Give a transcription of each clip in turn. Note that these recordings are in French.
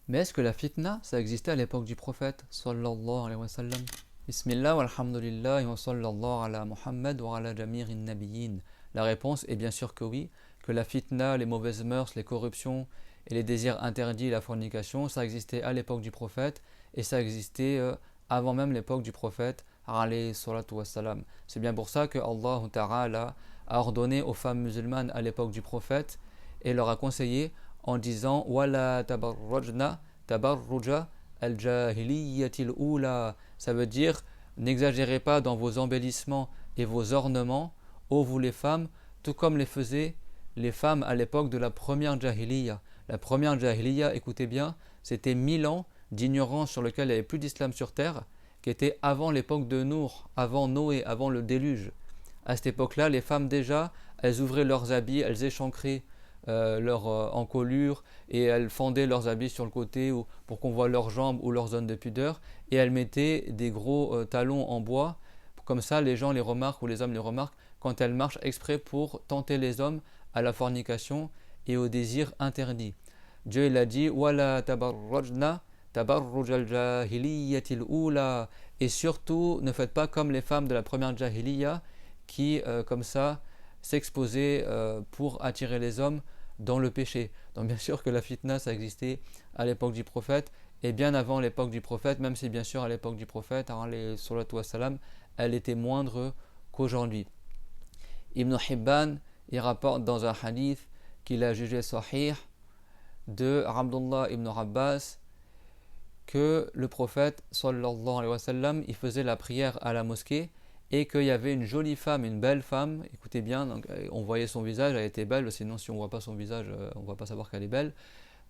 Mais est-ce que la fitna, ça existait à l'époque du prophète sallallahu alayhi wa sallam? Bismillah walhamdulillah wa sallallahu ala Muhammad wa ala jami'in nabiyyin. La réponse est bien sûr que oui, que la fitna, les mauvaises mœurs, les corruptions et les désirs interdits, la fornication, ça existait à l'époque du prophète et ça existait avant même l'époque du prophète alayhi salatu wassalam. C'est bien pour ça que Allah Ta'ala a ordonné aux femmes musulmanes à l'époque du prophète et leur a conseillé en disant Wala tabarrujna tabarruja al-jahiliyyatil ula. Ça veut dire n'exagérez pas dans vos embellissements et vos ornements, ô vous les femmes, tout comme les faisaient les femmes à l'époque de la première jahiliya. La première jahiliya, écoutez bien, c'était 1000 ans d'ignorance sur lequel il n'y avait plus d'islam sur terre, qui était avant l'époque de Nour, avant Noé, avant le déluge. À cette époque-là, les femmes déjà, elles ouvraient leurs habits, elles échancraient leur encolure et elles fendaient leurs habits sur le côté pour qu'on voit leurs jambes ou leur zone de pudeur et elles mettaient des gros talons en bois. Comme ça, les gens les remarquent ou les hommes les remarquent quand elles marchent exprès pour tenter les hommes à la fornication et au désir interdit. Dieu il a dit Wala tabarrujna tabarruj al-jahiliyyatil ula. Et surtout, ne faites pas comme les femmes de la première jahiliya qui, comme ça, s'exposaient pour attirer les hommes dans le péché. Donc bien sûr que la fitna, ça existait à l'époque du prophète et bien avant l'époque du prophète, même si bien sûr à l'époque du prophète, elle était moindre qu'aujourd'hui. Ibn Hibban, il rapporte dans un hadith qu'il a jugé sahih de Abdullah ibn Abbas que le prophète sallallahu alayhi wa sallam, il faisait la prière à la mosquée et qu'il y avait une jolie femme, une belle femme, écoutez bien, donc, on voyait son visage, elle était belle, sinon si on ne voit pas son visage, on ne va pas savoir qu'elle est belle.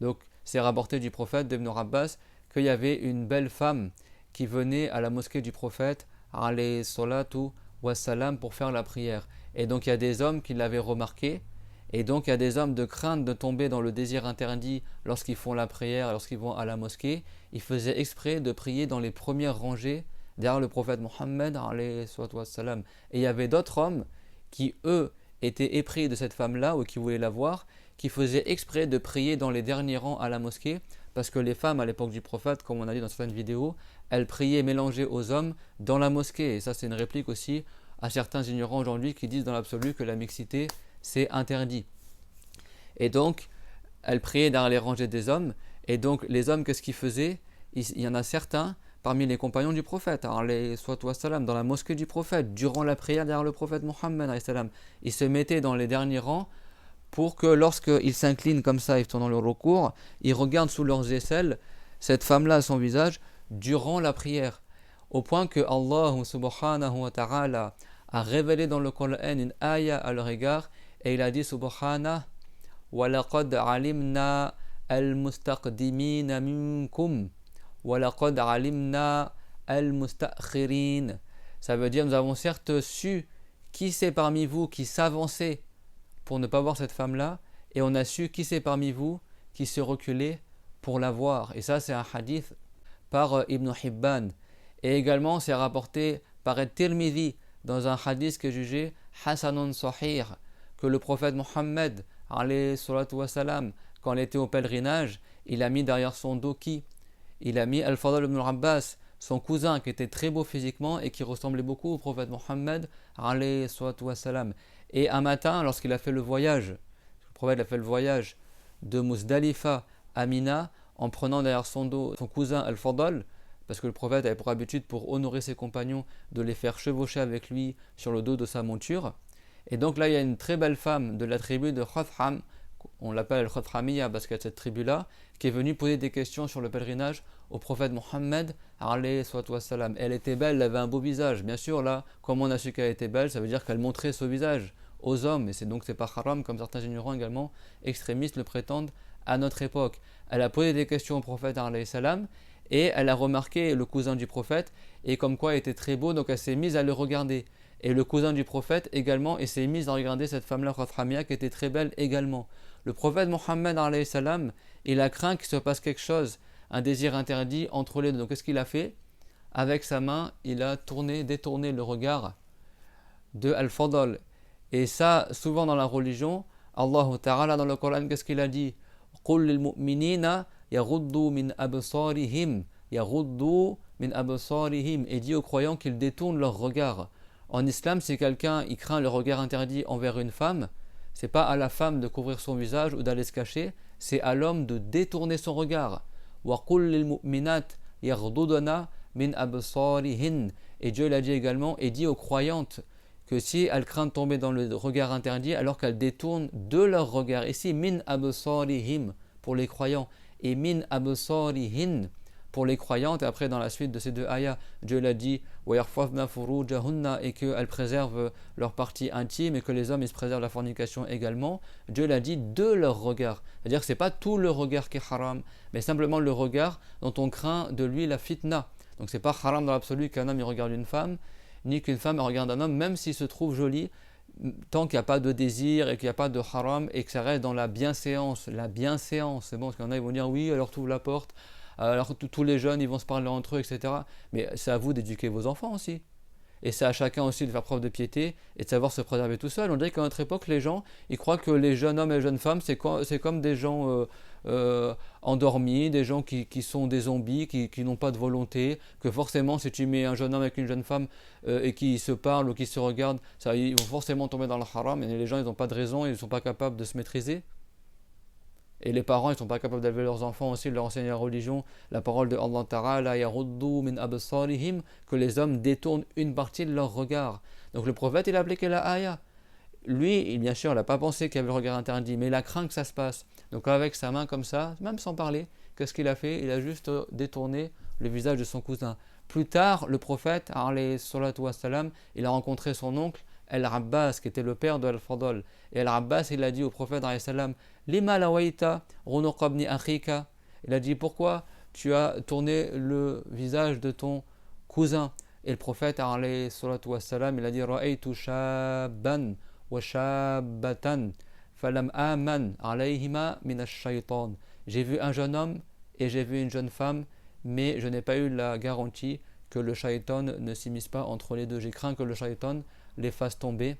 Donc c'est rapporté du prophète d'Ibn Abbas qu'il y avait une belle femme qui venait à la mosquée du prophète alayhi salatu wassalam pour faire la prière. Et donc il y a des hommes qui l'avaient remarqué, et donc il y a des hommes de crainte de tomber dans le désir interdit lorsqu'ils font la prière, lorsqu'ils vont à la mosquée. Ils faisaient exprès de prier dans les premières rangées derrière le prophète Mohammed alayhi salatu wassalam. Et il y avait d'autres hommes qui eux étaient épris de cette femme-là ou qui voulaient la voir, qui faisaient exprès de prier dans les derniers rangs à la mosquée, parce que les femmes à l'époque du prophète, comme on a dit dans certaines vidéos, elles priaient mélangées aux hommes dans la mosquée. Et ça c'est une réplique aussi à certains ignorants aujourd'hui qui disent dans l'absolu que la mixité c'est interdit. Et donc elles priaient dans les rangées des hommes, et donc les hommes qu'est-ce qu'ils faisaient? Il y en a certains parmi les compagnons du prophète, dans la mosquée du prophète, durant la prière derrière le prophète Mohammed, ils se mettaient dans les derniers rangs pour que lorsqu'ils s'inclinent comme ça et pendant le recours, ils regardent sous leurs aisselles cette femme-là à son visage durant la prière. Au point que Allah subhanahu wa ta'ala a révélé dans le Coran une ayah à leur égard et il a dit subhanahu wa laqad alimna al-mustaqdimina minkum wa laqad alimna al-mustakhirin. Ça veut dire nous avons certes su qui c'est parmi vous qui s'avançait pour ne pas voir cette femme-là, et on a su qui c'est parmi vous qui se reculait pour la voir. Et ça, c'est un hadith par Ibn Hibban. Et également, c'est rapporté par At-Tirmidhi dans un hadith que jugé Hasanun Sahih, que le prophète Mohammed, alayhi salatu wassalam, quand il était au pèlerinage, il a mis derrière son dos qui? Il a mis Al-Fadl ibn Abbas, son cousin qui était très beau physiquement et qui ressemblait beaucoup au prophète Mohammed, alayhi salatu wassalam. Et un matin, lorsqu'il a fait le voyage, le prophète a fait le voyage de Muzdalifa à Mina, en prenant derrière son dos son cousin Al-Fadl, parce que le prophète avait pour habitude, pour honorer ses compagnons, de les faire chevaucher avec lui sur le dos de sa monture. Et donc là, il y a une très belle femme de la tribu de Khatham, on l'appelle Al-Khathamiyya parce qu'il y a cette tribu-là, qui est venue poser des questions sur le pèlerinage au prophète Mohammed alayhi salatu wassalam. Elle était belle, elle avait un beau visage. Bien sûr, là, comme on a su qu'elle était belle, ça veut dire qu'elle montrait ce visage aux hommes, et c'est pas haram, comme certains ignorants également, extrémistes le prétendent à notre époque. Elle a posé des questions au prophète alayhi salam, et elle a remarqué le cousin du prophète, et comme quoi il était très beau, donc elle s'est mise à le regarder. Et le cousin du prophète également, et s'est mise à regarder cette femme-là, Khathamia, qui était très belle également. Le prophète Mohammed alayhi salam, il a craint qu'il se passe quelque chose, un désir interdit entre les deux. Donc qu'est-ce qu'il a fait? Avec sa main, il a détourné le regard de Al-Fadl. Et ça, souvent dans la religion, Allah Ta'ala dans le Coran, qu'est-ce qu'il a dit? قُلْ لِلْمُؤْمِنِينَ يَغُضُّوا مِنْ أَبْصَارِهِمْ يَغُضُّوا مِنْ أَبْصَارِهِمْ et dit aux croyants qu'ils détournent leur regard. En islam, si quelqu'un il craint le regard interdit envers une femme, c'est pas à la femme de couvrir son visage ou d'aller se cacher, c'est à l'homme de détourner son regard. وَقُلْ لِلْمُؤْمِنَاتِ يَغْضُضْنَ مِنْ أَبْصَارِهِنْ et Dieu l'a dit également et dit aux croyantes que si elles craignent de tomber dans le regard interdit, alors qu'elles détournent de leur regard. Ici, min absarihim pour les croyants et min absarihin pour les croyantes. Et après, dans la suite de ces deux ayats, Dieu l'a dit et qu'elles préservent leur partie intime et que les hommes ils se préservent la fornication également. Dieu l'a dit de leur regard. C'est-à-dire que ce n'est pas tout le regard qui est haram, mais simplement le regard dont on craint de lui la fitna. Donc ce n'est pas haram dans l'absolu qu'un homme il regarde une femme, ni qu'une femme regarde un homme, même s'il se trouve joli, tant qu'il n'y a pas de désir et qu'il n'y a pas de haram et que ça reste dans la bienséance. La bienséance, c'est bon, parce qu'il y en a, ils vont dire oui, alors tu ouvres la porte, alors tous les jeunes, ils vont se parler entre eux, etc. Mais c'est à vous d'éduquer vos enfants aussi. Et c'est à chacun aussi de faire preuve de piété et de savoir se préserver tout seul. On dirait qu'à notre époque, les gens, ils croient que les jeunes hommes et les jeunes femmes, c'est comme des gens endormis, des gens qui sont des zombies, qui n'ont pas de volonté, que forcément, si tu mets un jeune homme avec une jeune femme et qui se parlent ou qui se regardent, ça, ils vont forcément tomber dans le haram. Et les gens, ils n'ont pas de raison, ils ne sont pas capables de se maîtriser. Et les parents, ils ne sont pas capables d'élever leurs enfants aussi, de leur enseigner la religion, la parole de Allah Ta'ala, yaruddu min absarihim, que les hommes détournent une partie de leur regard. Donc le prophète, il a appliqué la ayah. Lui, bien sûr, il n'a pas pensé qu'il y avait le regard interdit, mais il a craint que ça se passe. Donc avec sa main comme ça, même sans parler, qu'est-ce qu'il a fait? Il a juste détourné le visage de son cousin. Plus tard, le prophète, alayhi salatu wassalam, il a rencontré son oncle, Al-Abbas, qui était le père de Al-Fadl. Et Al-Abbas, il a dit au prophète, alayhi salam, Lima lawaita runuqa ibni akhika. Il a dit, pourquoi tu as tourné le visage de ton cousin? Et le prophète, alayhi salatu wassalam, il a dit, Ra'aytu shabban wa shabbatan falam aman alayhima min ash-shaytan. J'ai vu un jeune homme et j'ai vu une jeune femme, mais je n'ai pas eu la garantie que le shaitan ne s'immisce pas entre les deux. J'ai craint que le shaitan les fasse tomber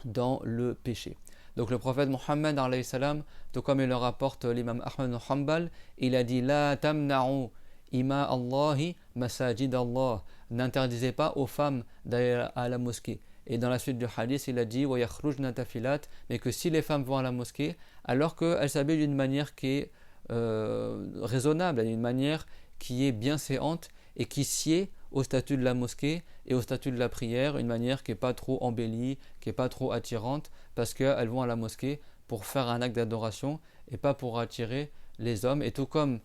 dans le péché. Donc le prophète Mohammed alayhi salam, tout comme il le rapporte l'imam Ahmad Hanbal, il a dit La tamna'u ima Allahi masajid Allah. N'interdisez pas aux femmes d'aller à la mosquée. Et dans la suite du hadith, il a dit Wa yakhrujna tafilat, mais que si les femmes vont à la mosquée, alors qu'elles s'habillent d'une manière qui est raisonnable, d'une manière qui est bienséante et qui sied au statut de la mosquée et au statut de la prière, une manière qui n'est pas trop embellie, qui n'est pas trop attirante, parce qu'elles vont à la mosquée pour faire un acte d'adoration et pas pour attirer les hommes. Et tout comme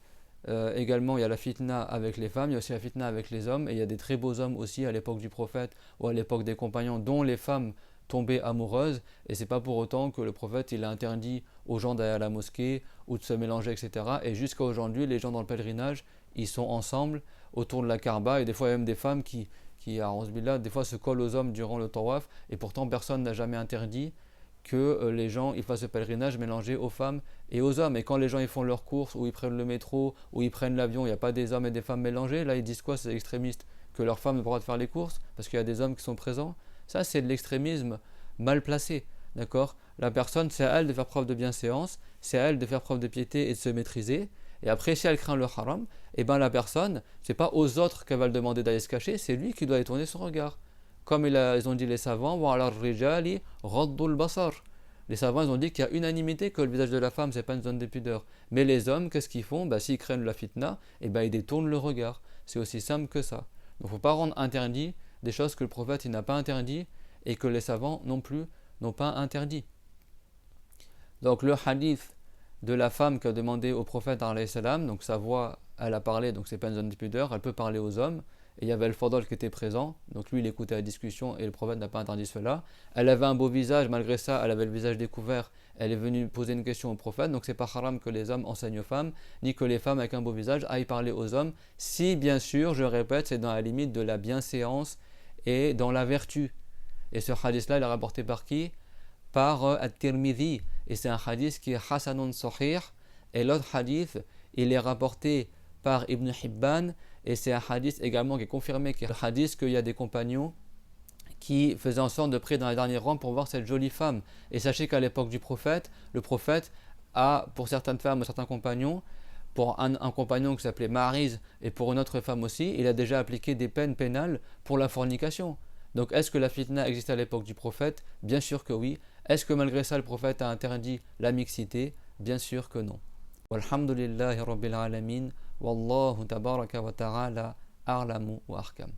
également il y a la fitna avec les femmes, il y a aussi la fitna avec les hommes, et il y a des très beaux hommes aussi à l'époque du prophète ou à l'époque des compagnons dont les femmes tombaient amoureuses, et c'est pas pour autant que le prophète il a interdit aux gens d'aller à la mosquée ou de se mélanger, etc. Et jusqu'à aujourd'hui, les gens dans le pèlerinage, ils sont ensemble autour de la Kaaba, et des fois il y a même des femmes qui des fois se collent aux hommes durant le tawaf, et pourtant personne n'a jamais interdit que les gens ils fassent ce pèlerinage mélangé aux femmes et aux hommes. Et quand les gens ils font leurs courses, ou ils prennent le métro, ou ils prennent l'avion, il n'y a pas des hommes et des femmes mélangés, là ils disent quoi ces extrémistes? Que leurs femmes n'ont pas le droit de faire les courses parce qu'il y a des hommes qui sont présents? Ça c'est de l'extrémisme mal placé, d'accord? La personne, c'est à elle de faire preuve de bienséance, c'est à elle de faire preuve de piété et de se maîtriser. Et après, si elle craint le haram, et ben la personne, c'est pas aux autres qu'elle va le demander d'aller se cacher, c'est lui qui doit détourner son regard. Comme ils ont dit les savants, les savants ils ont dit qu'il y a unanimité que le visage de la femme c'est pas une zone de pudeur. Mais les hommes, qu'est-ce qu'ils font? S'ils craignent la fitna, et ben ils détournent le regard. C'est aussi simple que ça. Donc il ne faut pas rendre interdit des choses que le prophète il n'a pas interdit et que les savants non plus n'ont pas interdit. Donc le hadith de la femme qui a demandé au prophète alayhi salam, donc sa voix elle a parlé, donc c'est pas une zone de pudeur, elle peut parler aux hommes. Et il y avait le Fadl qui était présent, donc lui il écoutait la discussion et le prophète n'a pas interdit cela. Elle avait un beau visage, malgré ça elle avait le visage découvert, elle est venue poser une question au prophète, donc c'est pas haram que les hommes enseignent aux femmes, ni que les femmes avec un beau visage aillent parler aux hommes, si bien sûr, je répète, c'est dans la limite de la bienséance et dans la vertu. Et ce hadith là il est rapporté par qui? Par At-Tirmidhi, et c'est un hadith qui est Hasanun Sahih, et l'autre hadith il est rapporté par Ibn Hibban, et c'est un hadith également qui est confirmé, qui est le hadith qu'il y a des compagnons qui faisaient en sorte de prier dans les derniers rangs pour voir cette jolie femme. Et sachez qu'à l'époque du prophète, le prophète a, pour certaines femmes ou certains compagnons, pour un compagnon qui s'appelait Mahariz et pour une autre femme aussi, il a déjà appliqué des peines pénales pour la fornication. Donc est-ce que la fitna existait à l'époque du prophète? Bien sûr que oui. Est-ce que malgré ça le prophète a interdit la mixité? Bien sûr que non. Walhamdulillahi rabbil alamin. Wallahu tabaraka wa ta'ala a'lamu wa ahkam.